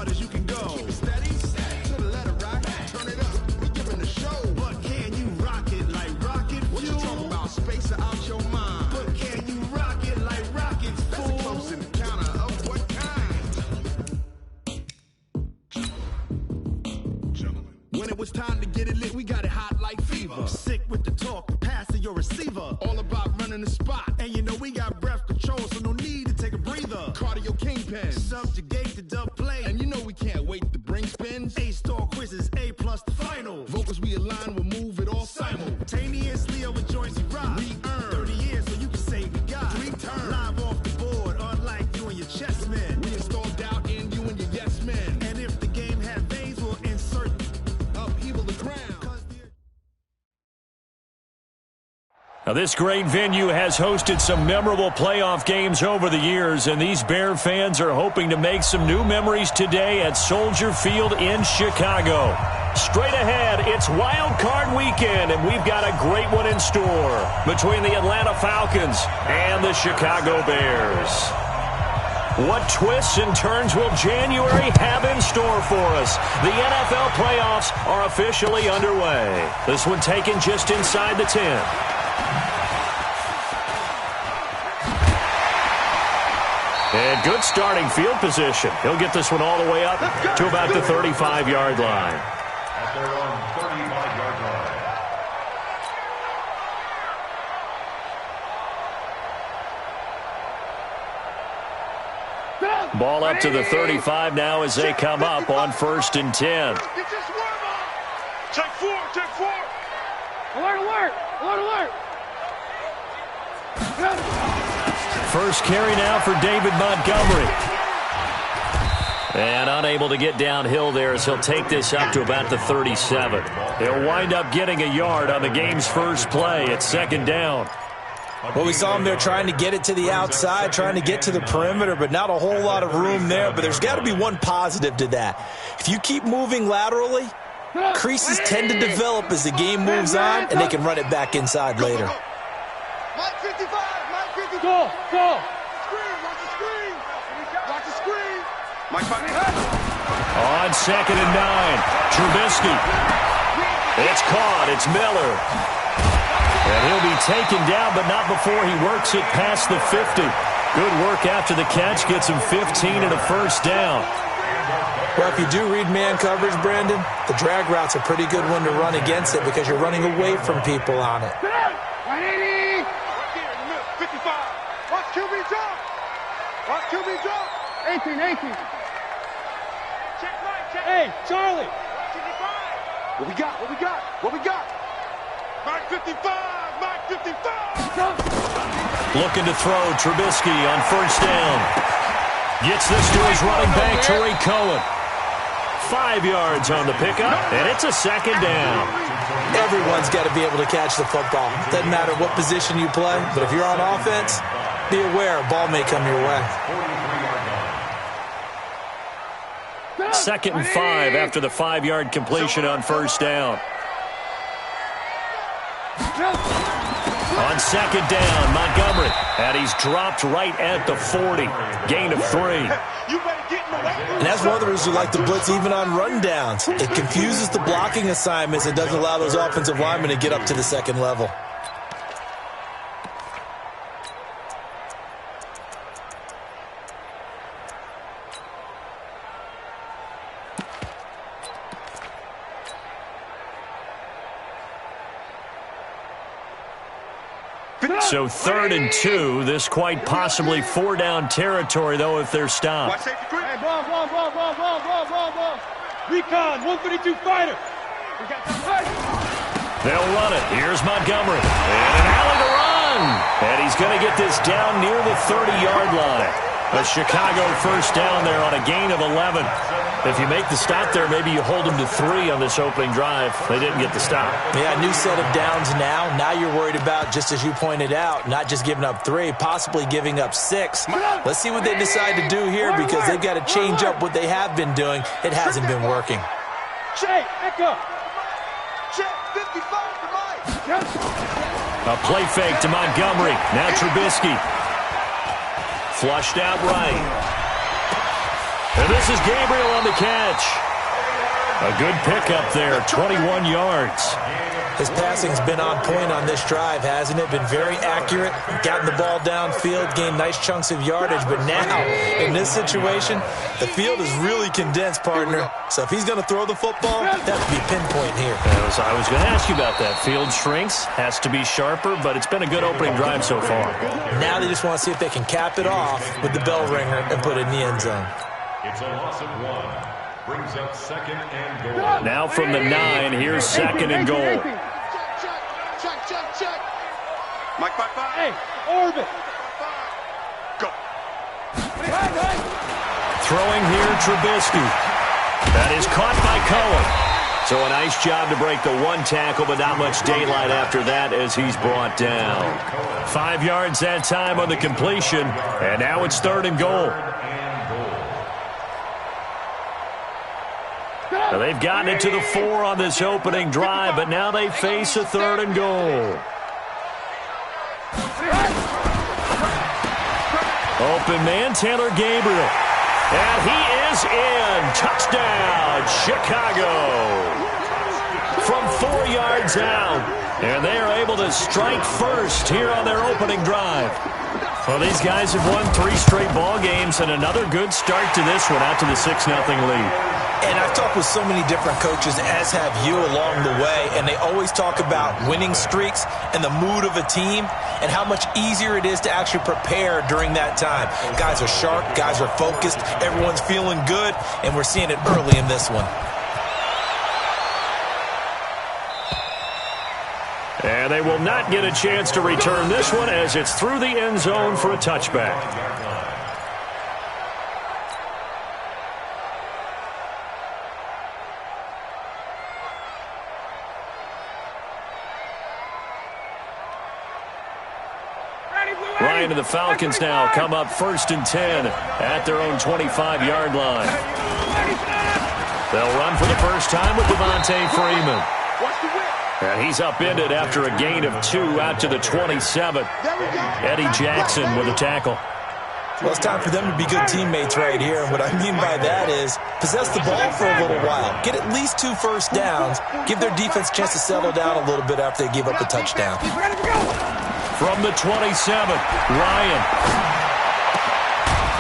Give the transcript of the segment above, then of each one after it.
hard as you can go. Keep it steady, to the letter right. Turn it up, we giving the show. But can you rock it like rocket fuel? What you talking about? Space out your mind. But can you rock it like rockets, fool? That's a close encounter of what kind? Gentlemen. When it was time to get it lit, we got it hot like fever. Sick with the talk, pass to your receiver. All about running the spot. And you know we got breath control, so no need to take a breather. Cardio kingpin, subjugate the dub play. And you know we can't wait to bring spins. A-star quizzes, A+ the final. Vocals we align, we'll move it all simultaneously over joints we rock. We earn 30 years so you can say we got 3 turns. Live off the board, unlike you and your chess men. We install doubt in you and your yes men. And if the game had veins, we'll insert upheaval the ground. Now, this great venue has hosted some memorable playoff games over the years, and these Bear fans are hoping to make some new memories today at Soldier Field in Chicago. Straight ahead, it's Wild Card Weekend, and we've got a great one in store between the Atlanta Falcons and the Chicago Bears. What twists and turns will January have in store for us? The NFL playoffs are officially underway. This one taken just inside the 10. And good starting field position. He'll get this one all the way up to about the 35-yard line. At their own 35-yard line. Ball up to the 35 now as they come up on 1st and 10. Check 4, check 4. Alert, alert, alert, alert. First carry now for David Montgomery. And unable to get downhill there as he'll take this up to about the 37. He'll wind up getting a yard on the game's first play at 2nd down. Well, we saw him there trying to get it to the outside, trying to get to the perimeter, but not a whole lot of room there. But there's got to be one positive to that. If you keep moving laterally, creases tend to develop as the game moves on, and they can run it back inside later. Mike 55, Mike 55. Go, go. Screen, watch the screen. Watch the screen. Mike 5. On 2nd and 9, Trubisky. It's caught. It's Miller. And he'll be taken down, but not before he works it past the 50. Good work after the catch. Gets him 15 and a first down. Well, if you do read man coverage, Brandon, the drag route's a pretty good one to run against it because you're running away from people on it. 180. 55. Watch QB drop. Watch QB drop. 18, 18. Check right, check. Hey, Charlie. 55. What we got? What we got? What we got? Mike 55. Mike 55. Looking to throw Trubisky on 1st down. Gets this to his running back, Tariq Cohen. 5 yards on the pickup, and it's a 2nd down. Everyone's got to be able to catch the football. Doesn't matter what position you play, but if you're on offense, be aware a ball may come your way. 2nd and 5 after the 5-yard completion on 1st down. On 2nd down, Montgomery. And he's dropped right at the 40. Gain of 3. And that's one of the reasons we like the blitz even on rundowns. It confuses the blocking assignments and doesn't allow those offensive linemen to get up to the 2nd level. So 3rd and 2. This quite possibly 4-down territory, though, if they're stopped. Hey, ball. Recon, 132 fighter. We got the fight. They'll run it. Here's Montgomery. And an alley to run. And he's going to get this down near the 30-yard line. A Chicago 1st down there on a gain of 11. If you make the stop there, maybe you hold them to 3 on this opening drive. They didn't get the stop. Yeah, new set of downs now. Now you're worried about, just as you pointed out, not just giving up 3, possibly giving up 6. Let's see what they decide to do here because they've got to change up what they have been doing. It hasn't been working. Check, echo. Check 55 to Mike. A play fake to Montgomery. Now Trubisky. Flushed out right. And this is Gabriel on the catch. A good pickup there, 21 yards. His passing's been on point on this drive, hasn't it? Been very accurate, gotten the ball downfield, gained nice chunks of yardage. But now, in this situation, the field is really condensed, partner. So if he's going to throw the football, that would be pinpoint here. I was going to ask you about that. Field shrinks, has to be sharper, but it's been a good opening drive so far. Now they just want to see if they can cap it off with the bell ringer and put it in the end zone. It's a loss of 1. Brings up 2nd and goal. Now from the 9, here's 2nd and goal. Check. Mike, 5-5. Hey, orbit. Go. Throwing here, Trubisky. That is caught by Cohen. So a nice job to break the 1 tackle, but not much daylight after that as he's brought down. 5 yards that time on the completion, and now it's 3rd and goal. Now they've gotten it to the 4 on this opening drive, but now they face a 3rd and goal. Open man, Taylor Gabriel. And he is in. Touchdown, Chicago. From 4 yards out. And they are able to strike first here on their opening drive. Well, these guys have won 3 straight ball games, and another good start to this one out to the 6-0 lead. And I've talked with so many different coaches, as have you, along the way, and they always talk about winning streaks and the mood of a team and how much easier it is to actually prepare during that time. Guys are sharp, guys are focused, everyone's feeling good, and we're seeing it early in this one. And they will not get a chance to return this one as it's through the end zone for a touchback. Ryan and the Falcons now come up 1st and 10 at their own 25-yard line. They'll run for the first time with Devontae Freeman. And he's upended after a gain of 2 out to the 27. Eddie Jackson with a tackle. Well, it's time for them to be good teammates right here. And what I mean by that is possess the ball for a little while. Get at least 2 first downs. Give their defense a chance to settle down a little bit after they give up a touchdown. From the 27, Ryan.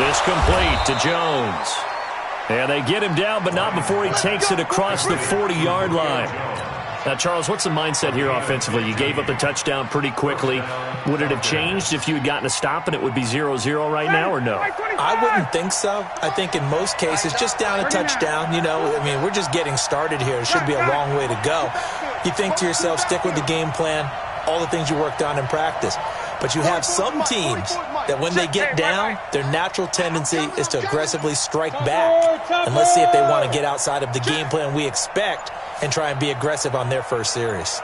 This complete to Jones. And they get him down, but not before he takes it across the 40-yard line. Now, Charles, what's the mindset here offensively? You gave up the touchdown pretty quickly. Would it have changed if you had gotten a stop and it would be 0-0 right now, or no? I wouldn't think so. I think in most cases, just down a touchdown, we're just getting started here. It should be a long way to go. You think to yourself, stick with the game plan, all the things you worked on in practice. But you have some teams that when they get down, their natural tendency is to aggressively strike back. And let's see if they want to get outside of the game plan we expect and try and be aggressive on their first series.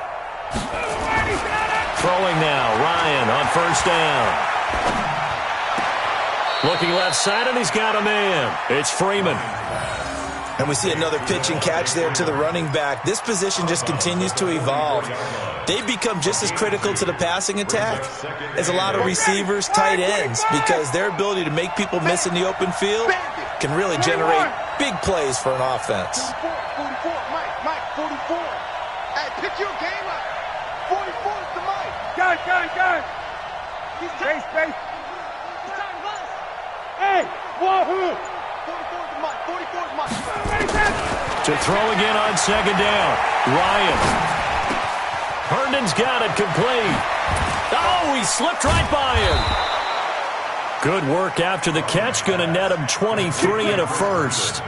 Throwing now, Ryan on 1st down. Looking left side, and he's got a man. It's Freeman. And we see another pitch and catch there to the running back. This position just continues to evolve. They've become just as critical to the passing attack as a lot of receivers, tight ends, because their ability to make people miss in the open field can really generate big plays for an offense. 44, Mike, 44. Hey, pick your game up. 44 is the Mike. Gun. Space. Hey, wahoo! 44 is the Mike. 44 is Mike. To throw again on 2nd down. Ryan. Herndon's got it complete. Oh, he slipped right by him. Good work after the catch. Going to net him 23 and a first.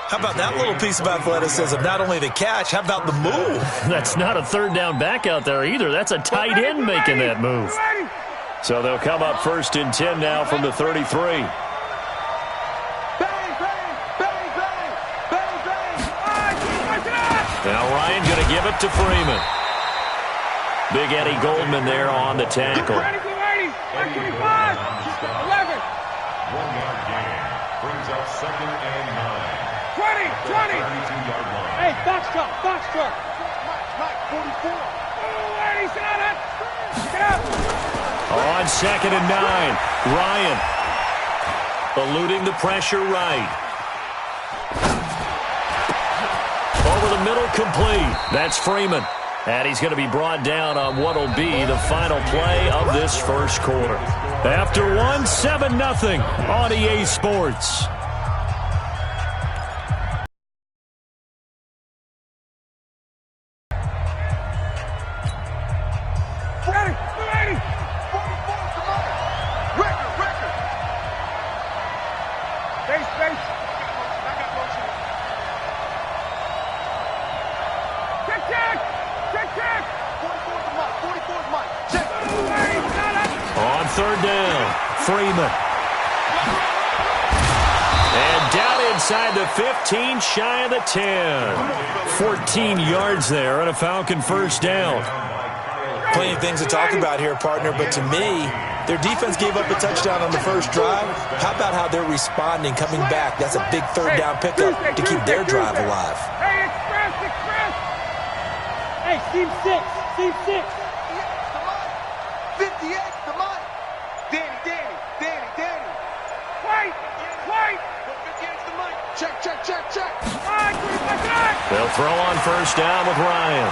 How about that little piece of athleticism? Not only the catch, how about the move? That's not a 3rd down back out there either. That's a tight end making that move. So they'll come up 1st and 10 now from the 33. Now Ryan going to give it to Freeman. Big Eddie Goldman there on the tackle. 25, 11. 1-yard gain. Brings up 2nd and 9. 20. 32-yard line. Hey, box truck. Mike, 44. Oh, Eddie, sit on it. Get up. On 2nd and 9, Ryan Eluding the pressure right. Over the middle, complete. That's Freeman. And he's going to be brought down on what will be the final play of this first quarter. After 7-0 on EA Sports. On third down, Freeman. And down inside the 15, shy of the 10. 14 yards there and a Falcon first down. Plenty of things to talk about here, partner, but to me, their defense gave up a touchdown on the first drive. How about how they're responding, coming back? That's a big third down pickup to keep their drive alive. Hey, express! Hey, team 6, team 6. 58, come on. Danny. Wait. 58's the mic. Check. They'll throw on first down with Ryan.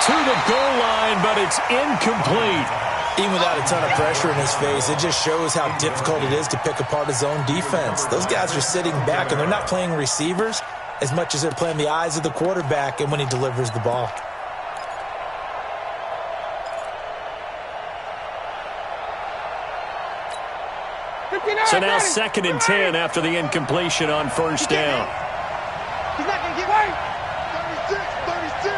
To the goal line, but it's incomplete. Even without a ton of pressure in his face, it just shows how difficult it is to pick apart his own defense. Those guys are sitting back, and they're not playing receivers as much as they're playing the eyes of the quarterback and when he delivers the ball. So now 2nd and 10 after the incompletion on first down. He's not going to get right. 36.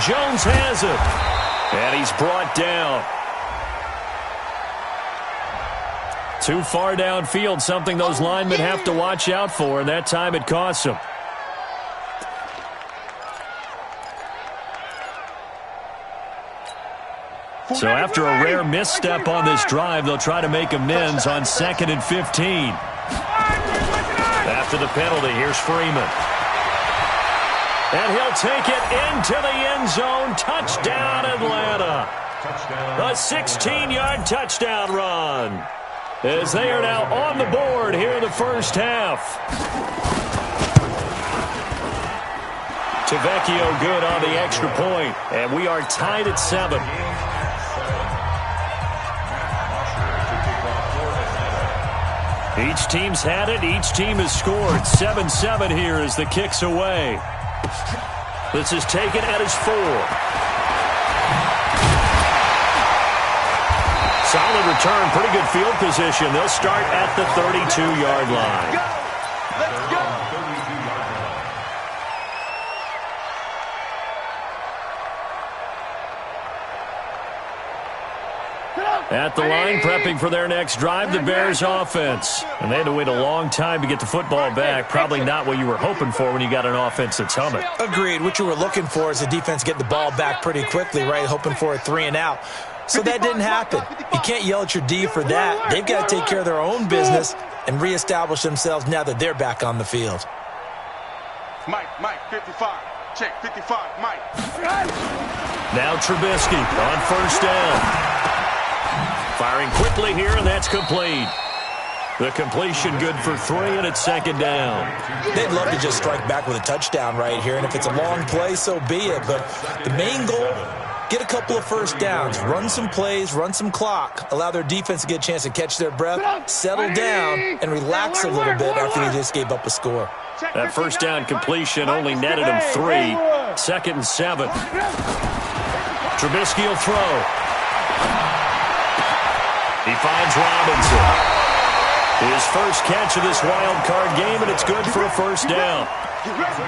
Jones has it. And he's brought down. Too far downfield, something those linemen have to watch out for, and that time it costs them. So after a rare misstep on this drive, they'll try to make amends on 2nd and 15. After the penalty, here's Freeman. And he'll take it into the end zone. Touchdown, Atlanta. A 16-yard touchdown run. As they are now on the board here in the first half. Tavecchio good on the extra point. And we are tied at 7. Each team's had it. Each team has scored. 7-7 here as the kick's away. This is taken at his 4. Solid return. Pretty good field position. They'll start at the 32-yard line. Let's go. At the line, prepping for their next drive, the Bears offense. And they had to wait a long time to get the football back. Probably not what you were hoping for when you got an offense that's humming. Agreed. What you were looking for is the defense get the ball back pretty quickly, right? Hoping for a 3 and out. So that didn't happen. You can't yell at your D for that. They've got to take care of their own business and reestablish themselves now that they're back on the field. Mike, 55. Check, 55, Mike. Now Trubisky on first down. Firing quickly here, and that's complete. The completion good for 3, and it's 2nd down. They'd love to just strike back with a touchdown right here, and if it's a long play, so be it. But the main goal, get a couple of first downs, run some plays, run some clock, allow their defense to get a chance to catch their breath, settle down, and relax a little bit after they just gave up a score. That first down completion only netted him 3. 2nd and 7. Trubisky will throw. He finds Robinson. His first catch of this wild card game, and it's good for a first down.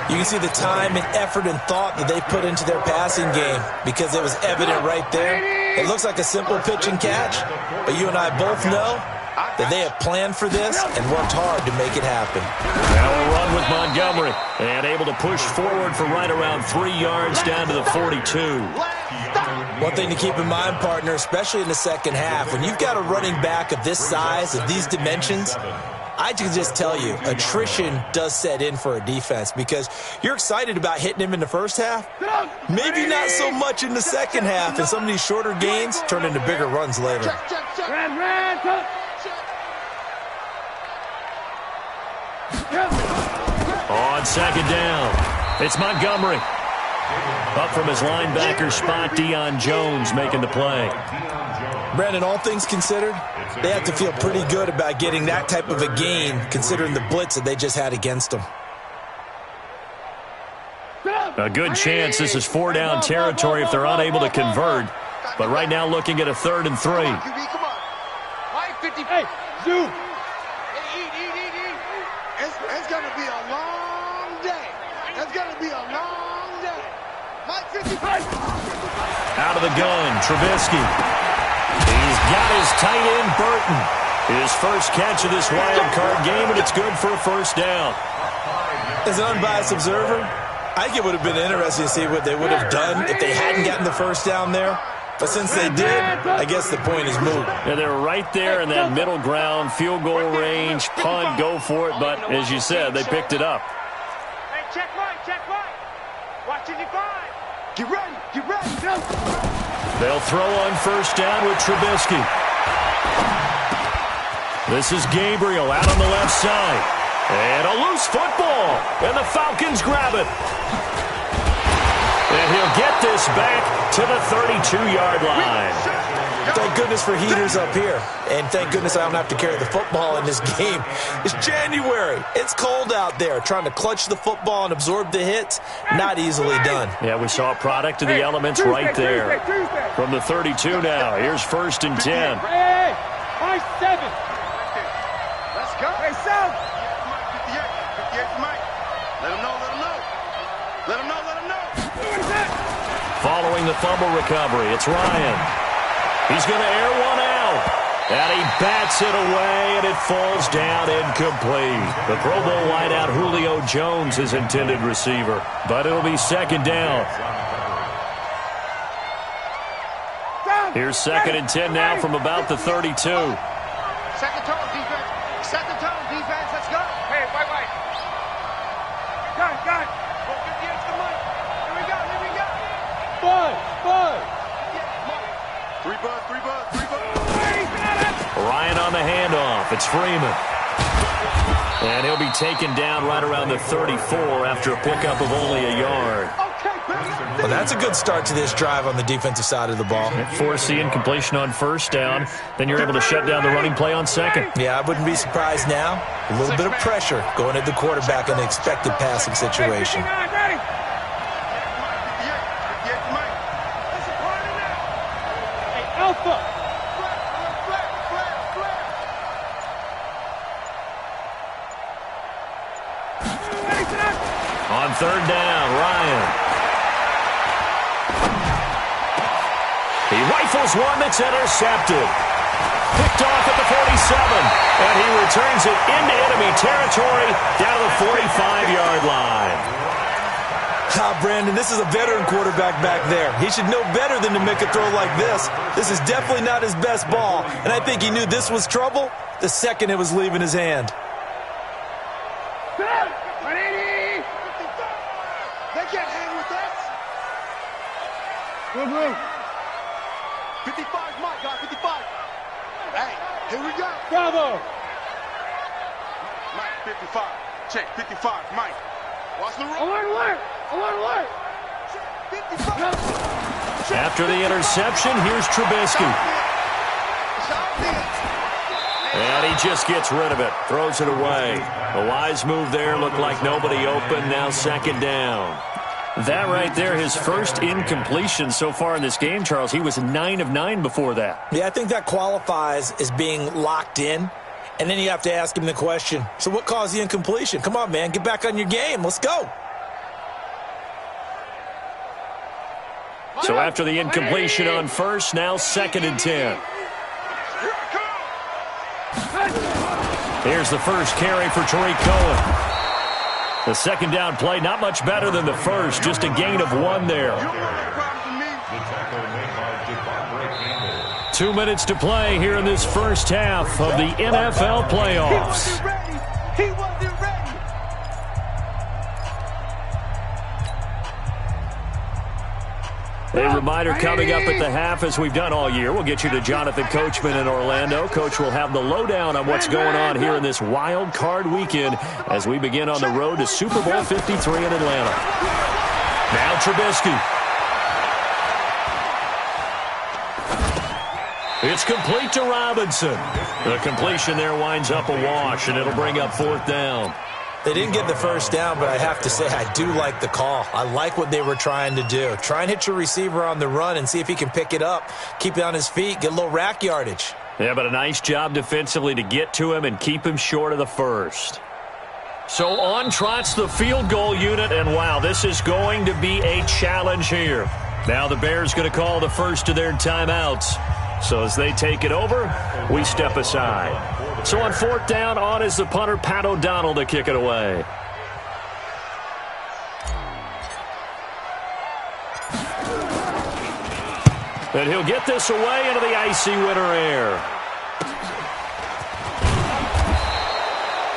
You can see the time and effort and thought that they put into their passing game because it was evident right there. It looks like a simple pitch and catch, but you and I both know that they have planned for this and worked hard to make it happen. Now a run with Montgomery, and able to push forward for right around 3 yards down to the 42. One thing to keep in mind, partner, especially in the second half, when you've got a running back of this size, of these dimensions, I can just tell you, attrition does set in for a defense because you're excited about hitting him in the first half. Maybe not so much in the second half, and some of these shorter gains turn into bigger runs later. On second down, it's Montgomery. Up from his linebacker spot, Deion Jones making the play. Brandon, all things considered, they have to feel pretty good about getting that type of a gain considering the blitz that they just had against them. A good chance this is 4-down territory if they're unable to convert. But right now looking at a 3rd and 3. Hey, Zoo. It's going to be a long day. It's going to be a long day. Mike 55. Out of the gun, Trubisky. He's got his tight end, Burton. His first catch of this wild card game, and it's good for a 1st down. As an unbiased observer, I think it would have been interesting to see what they would have done if they hadn't gotten the 1st down there. But since they did, I guess the point is moot. Yeah, they were right there in that middle ground, field goal range, punt, go for it. But as you said, they picked it up. Hey, check right. Watching your 5. Get ready, go. They'll throw on 1st down with Trubisky. This is Gabriel out on the left side. And a loose football. And the Falcons grab it. And he'll get this back to the 32-yard line. Thank goodness for heaters up here. And thank goodness I don't have to carry the football in this game. It's January. It's cold out there. Trying to clutch the football and absorb the hits, not easily done. Yeah, we saw a product of the elements right there. From the 32 now, here's 1st and 10. Hey, 7. Let's go. Hey, South. 58 Mike. Let him know. Following the fumble recovery, it's Ryan. He's going to air one out. And he bats it away, and it falls down incomplete. The Pro Bowl wideout Julio Jones is intended receiver. But it'll be 2nd down. Here's 2nd and 10 now from about the 32. Second tone, defense. Let's go. Hey, wait. Got it. Go get the extra money. Here we go. 5. 3 bud. Ryan on the handoff. It's Freeman. And he'll be taken down right around the 34 after a pickup of only a yard. Well, that's a good start to this drive on the defensive side of the ball. Force the incompletion on 1st down. Then you're able to shut down the running play on 2nd. Yeah, I wouldn't be surprised now. A little bit of pressure going at the quarterback in the expected passing situation. Ready. Hey, Alpha. On 3rd down, Ryan. He rifles one that's intercepted. Picked off at the 47. And he returns it into enemy territory down to the 45-yard line. Brandon, this is a veteran quarterback back there. He should know better than to make a throw like this. This is definitely not his best ball. And I think he knew this was trouble the second it was leaving his hand. They can't hang with us. 55, Mike, got 55. Hey, here we go. Bravo. Mike, 55. Check, 55, Mike. Watch the roll. Alert. 55. After the interception, here's Trubisky. And he just gets rid of it, throws it away. A wise move there, looked like nobody open, now 2nd down. That right there, his first incompletion so far in this game, Charles. He was 9 of 9 before that. Yeah, I think that qualifies as being locked in. And then you have to ask him the question, so what caused the incompletion? Come on, man, get back on your game. Let's go. So after the incompletion on 1st, now 2nd and 10. Here's the first carry for Tariq Cohen. The 2nd down play, not much better than the first, just a gain of 1 there. 2 minutes to play here in this first half of the NFL playoffs. He wasn't ready. A reminder coming up at the half, as we've done all year. We'll get you to Jonathan Coachman in Orlando. Coach will have the lowdown on what's going on here in this wild card weekend as we begin on the road to Super Bowl 53 in Atlanta. Now Trubisky. It's complete to Robinson. The completion there winds up a wash, and it'll bring up 4th down. They didn't get the first down, but I have to say I do like the call. I like what they were trying to do. Try and hit your receiver on the run and see if he can pick it up. Keep it on his feet, get a little rack yardage. Yeah, but a nice job defensively to get to him and keep him short of the first. So on trots the field goal unit, and wow, this is going to be a challenge here. Now the Bears going to call the first of their timeouts. So as they take it over, we step aside. So on 4th down, on is the punter, Pat O'Donnell, to kick it away. And he'll get this away into the icy winter air.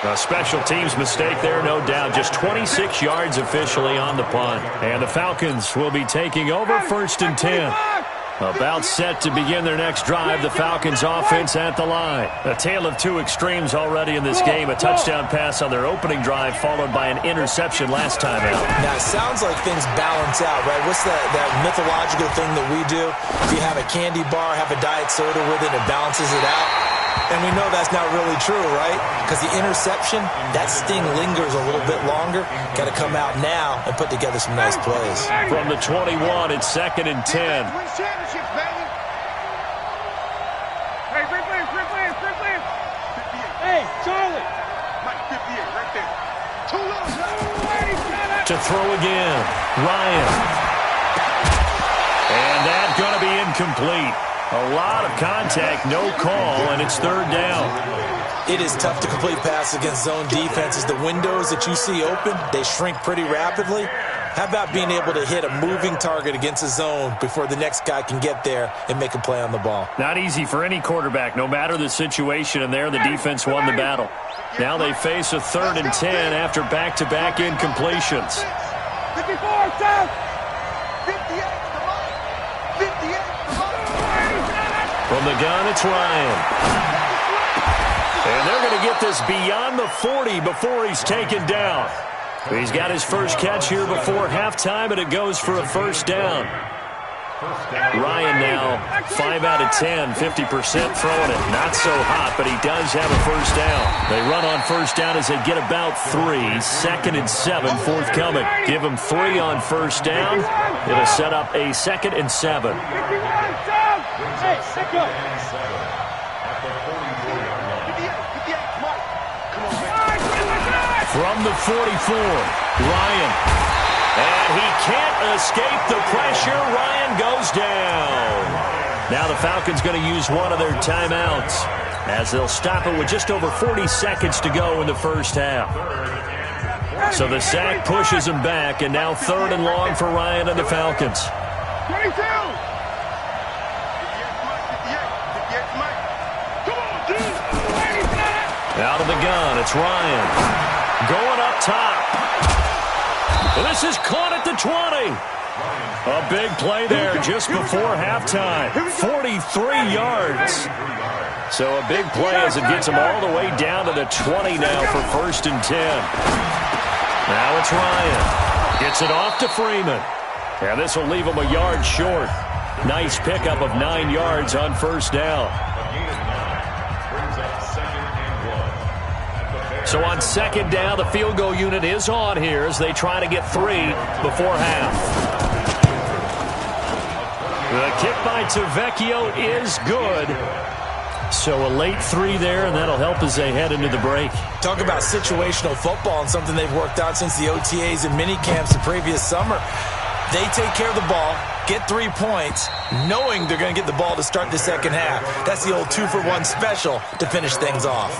A special teams mistake there, no doubt. Just 26 yards officially on the punt. And the Falcons will be taking over 1st and 10. About set to begin their next drive, the Falcons offense at the line. A tale of two extremes already in this game. A touchdown pass on their opening drive, followed by an interception last time out. Now, it sounds like things balance out, right? What's that mythological thing that we do? If you have a candy bar, have a diet soda with it, it balances it out. And we know that's not really true, right? Because the interception, that sting lingers a little bit longer. Got to come out now and put together some nice plays. From the 21, it's 2nd and 10. Hey, Charlie. To throw again, Ryan. And that's going to be incomplete. A lot of contact, no call, and it's 3rd down. It is tough to complete passes against zone defenses. The windows that you see open, they shrink pretty rapidly. How about being able to hit a moving target against a zone before the next guy can get there and make a play on the ball? Not easy for any quarterback, no matter the situation, and there the defense won the battle. Now they face a 3rd and 10 after back-to-back incompletions. 54, South. 58. From the gun, it's Ryan. And they're going to get this beyond the 40 before he's taken down. He's got his first catch here before halftime, and it goes for a 1st down. Ryan now 5 out of 10, 50% throwing it. Not so hot, but he does have a 1st down. They run on 1st down as they get about 3. 2nd and 7 forthcoming. Give them 3 on 1st down. It'll set up a 2nd and 7. From the 44, Ryan. And he can't escape the pressure. Ryan goes down. Now the Falcons going to use one of their timeouts as they'll stop it with just over 40 seconds to go in the first half. So the sack pushes him back, and now 3rd and long for Ryan and the Falcons. 22. Out of the gun, it's Ryan. Going up top. Well, this is caught at the 20. A big play there just before halftime. 43 yards. So a big play as it gets him all the way down to the 20 now for 1st and 10. Now it's Ryan. Gets it off to Freeman. And this will leave him a yard short. Nice pickup of 9 yards on 1st down. So on 2nd down, the field goal unit is on here as they try to get 3 before half. The kick by Tavecchio is good. So a late 3 there, and that'll help as they head into the break. Talk about situational football and something they've worked out since the OTAs and mini camps the previous summer. They take care of the ball, get 3 points, knowing they're going to get the ball to start the second half. That's the old 2-for-1 special to finish things off.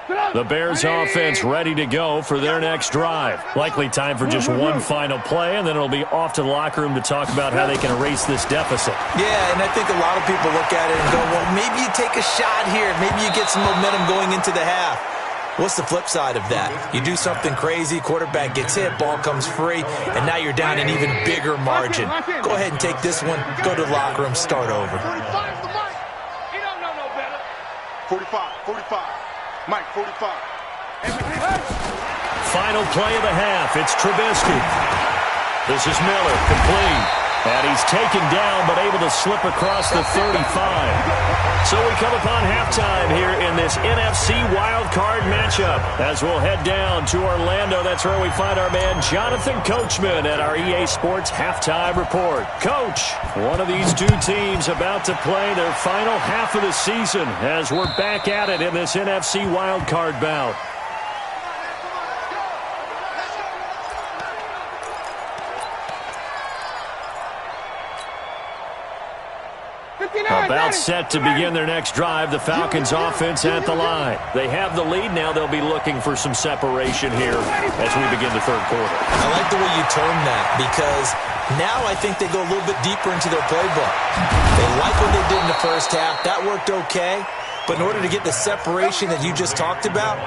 The Bears offense ready to go for their next drive. Likely time for just one final play, and then it'll be off to the locker room to talk about how they can erase this deficit. Yeah, and I think a lot of people look at it and go, well, maybe you take a shot here. Maybe you get some momentum going into the half. What's the flip side of that? You do something crazy, quarterback gets hit, ball comes free, and now you're down an even bigger margin. Go ahead and take this one, go to the locker room, start over. 45. Mike, 45. Final play of the half. It's Trubisky. This is Miller, complete. And he's taken down, but able to slip across the 35. So we come upon halftime here in this NFC wildcard matchup. As we'll head down to Orlando, that's where we find our man Jonathan Coachman at our EA Sports Halftime Report. Coach, one of these two teams about to play their final half of the season as we're back at it in this NFC wildcard bout. About set to begin their next drive. The Falcons offense at the line. They have the lead now. They'll be looking for some separation here as we begin the third quarter. I like the way you term that because now I think they go a little bit deeper into their playbook. They like what they did in the first half. That worked okay. But in order to get the separation that you just talked about,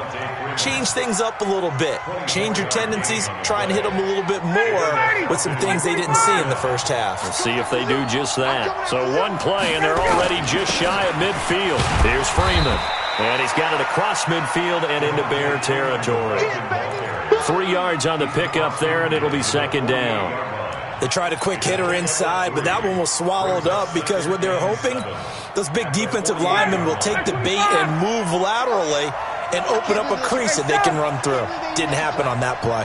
change things up a little bit. Change your tendencies, try and hit them a little bit more with some things they didn't see in the first half. Let's see if they do just that. So one play, and they're already just shy of midfield. Here's Freeman. And he's got it across midfield and into Bear territory. 3 yards on the pickup there, and it'll be second down. They tried a quick hitter inside, but that one was swallowed up because what they're hoping, those big defensive linemen will take the bait and move laterally and open up a crease that they can run through. Didn't happen on that play.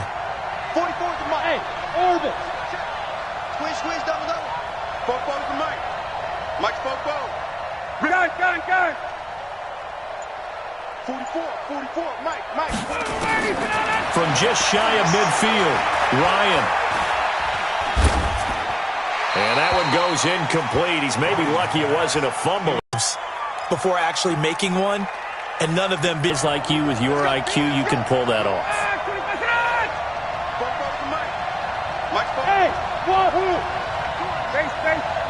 44 to Mike. Hey, orbit. Squeeze, double. Football to Mike. Mike's football. Got it. 44, Mike. From just shy of midfield, Ryan. And that one goes incomplete. He's maybe lucky it wasn't a fumble. Before actually making one, and none of them is like you with your IQ, you can pull that off. Hey, wahoo! Face.